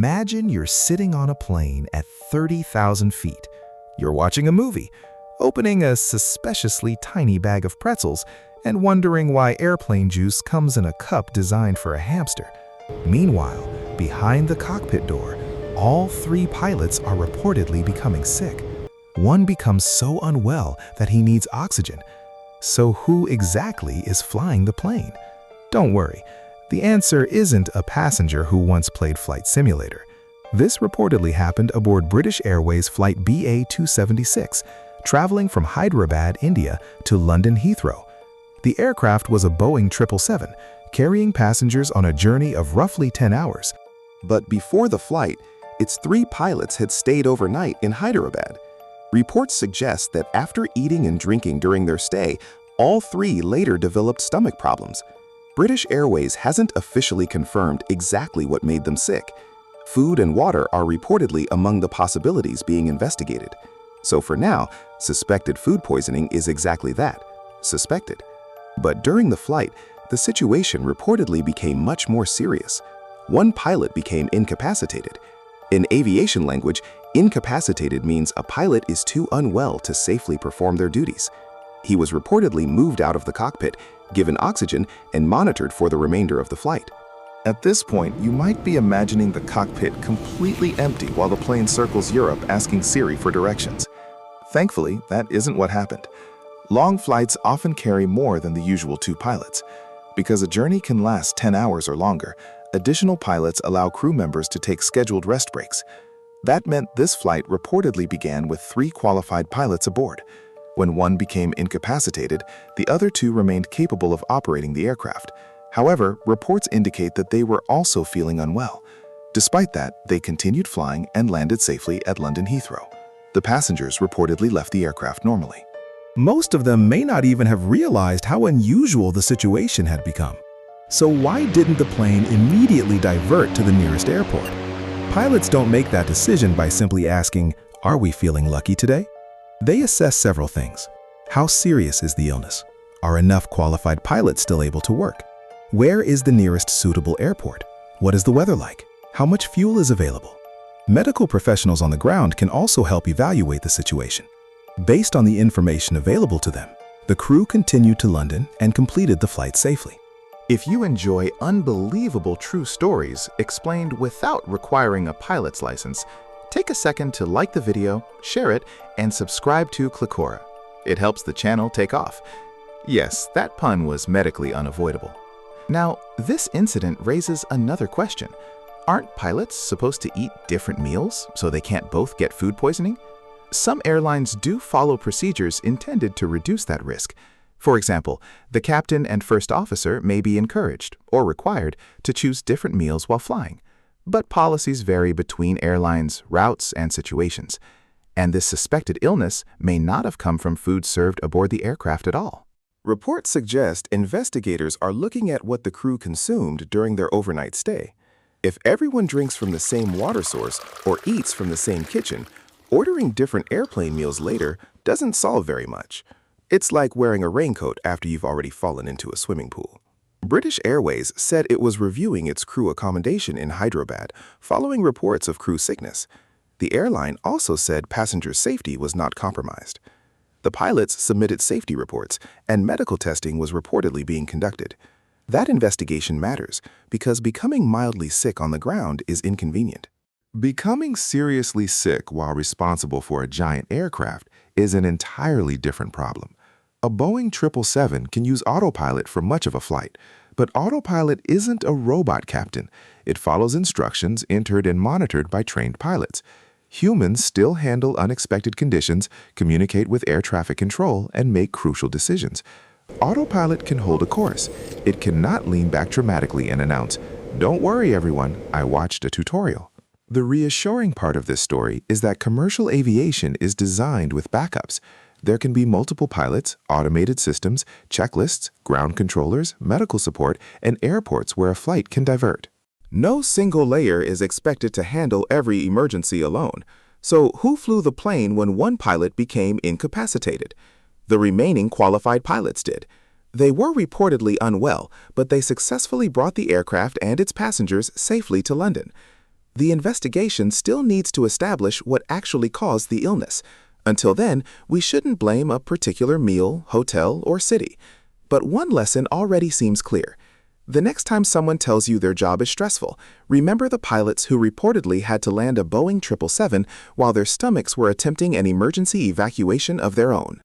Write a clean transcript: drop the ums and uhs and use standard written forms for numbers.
Imagine you're sitting on a plane at 30,000 feet. You're watching a movie, opening a suspiciously tiny bag of pretzels, and wondering why airplane juice comes in a cup designed for a hamster. Meanwhile, behind the cockpit door, all three pilots are reportedly becoming sick. One becomes so unwell that he needs oxygen. So who exactly is flying the plane? Don't worry, the answer isn't a passenger who once played Flight Simulator. This reportedly happened aboard British Airways Flight BA276, traveling from Hyderabad, India to London Heathrow. The aircraft was a Boeing 777, carrying passengers on a journey of roughly 10 hours. But before the flight, its three pilots had stayed overnight in Hyderabad. Reports suggest that after eating and drinking during their stay, all three later developed stomach problems. British Airways hasn't officially confirmed exactly what made them sick. Food and water are reportedly among the possibilities being investigated. So for now, suspected food poisoning is exactly that, suspected. But during the flight, the situation reportedly became much more serious. One pilot became incapacitated. In aviation language, incapacitated means a pilot is too unwell to safely perform their duties. He was reportedly moved out of the cockpit, given oxygen, and monitored for the remainder of the flight. At this point, you might be imagining the cockpit completely empty while the plane circles Europe asking Siri for directions. Thankfully, that isn't what happened. Long flights often carry more than the usual two pilots. Because a journey can last 10 hours or longer, additional pilots allow crew members to take scheduled rest breaks. That meant this flight reportedly began with 3 qualified pilots aboard. When one became incapacitated, the other 2 remained capable of operating the aircraft. However, reports indicate that they were also feeling unwell. Despite that, they continued flying and landed safely at London Heathrow. The passengers reportedly left the aircraft normally. Most of them may not even have realized how unusual the situation had become. So why didn't the plane immediately divert to the nearest airport? Pilots don't make that decision by simply asking, "Are we feeling lucky today?" They assess several things. How serious is the illness? Are enough qualified pilots still able to work? Where is the nearest suitable airport? What is the weather like? How much fuel is available? Medical professionals on the ground can also help evaluate the situation. Based on the information available to them, the crew continued to London and completed the flight safely. If you enjoy unbelievable true stories explained without requiring a pilot's license, take a second to like the video, share it, and subscribe to Kliqora. It helps the channel take off. Yes, that pun was medically unavoidable. Now, this incident raises another question. Aren't pilots supposed to eat different meals so they can't both get food poisoning? Some airlines do follow procedures intended to reduce that risk. For example, the captain and first officer may be encouraged or required to choose different meals while flying. But policies vary between airlines, routes, and situations. And this suspected illness may not have come from food served aboard the aircraft at all. Reports suggest investigators are looking at what the crew consumed during their overnight stay. If everyone drinks from the same water source or eats from the same kitchen, ordering different airplane meals later doesn't solve very much. It's like wearing a raincoat after you've already fallen into a swimming pool. British Airways said it was reviewing its crew accommodation in Hyderabad following reports of crew sickness. The airline also said passenger safety was not compromised. The pilots submitted safety reports, and medical testing was reportedly being conducted. That investigation matters because becoming mildly sick on the ground is inconvenient. Becoming seriously sick while responsible for a giant aircraft is an entirely different problem. A Boeing 777 can use autopilot for much of a flight, but autopilot isn't a robot captain. It follows instructions entered and monitored by trained pilots. Humans still handle unexpected conditions, communicate with air traffic control, and make crucial decisions. Autopilot can hold a course. It cannot lean back dramatically and announce, "Don't worry, everyone, I watched a tutorial." The reassuring part of this story is that commercial aviation is designed with backups. There can be multiple pilots, automated systems, checklists, ground controllers, medical support, and airports where a flight can divert. No single layer is expected to handle every emergency alone. So who flew the plane when one pilot became incapacitated? The remaining qualified pilots did. They were reportedly unwell, but they successfully brought the aircraft and its passengers safely to London. The investigation still needs to establish what actually caused the illness. Until then, we shouldn't blame a particular meal, hotel, or city. But one lesson already seems clear. The next time someone tells you their job is stressful, remember the pilots who reportedly had to land a Boeing 777 while their stomachs were attempting an emergency evacuation of their own.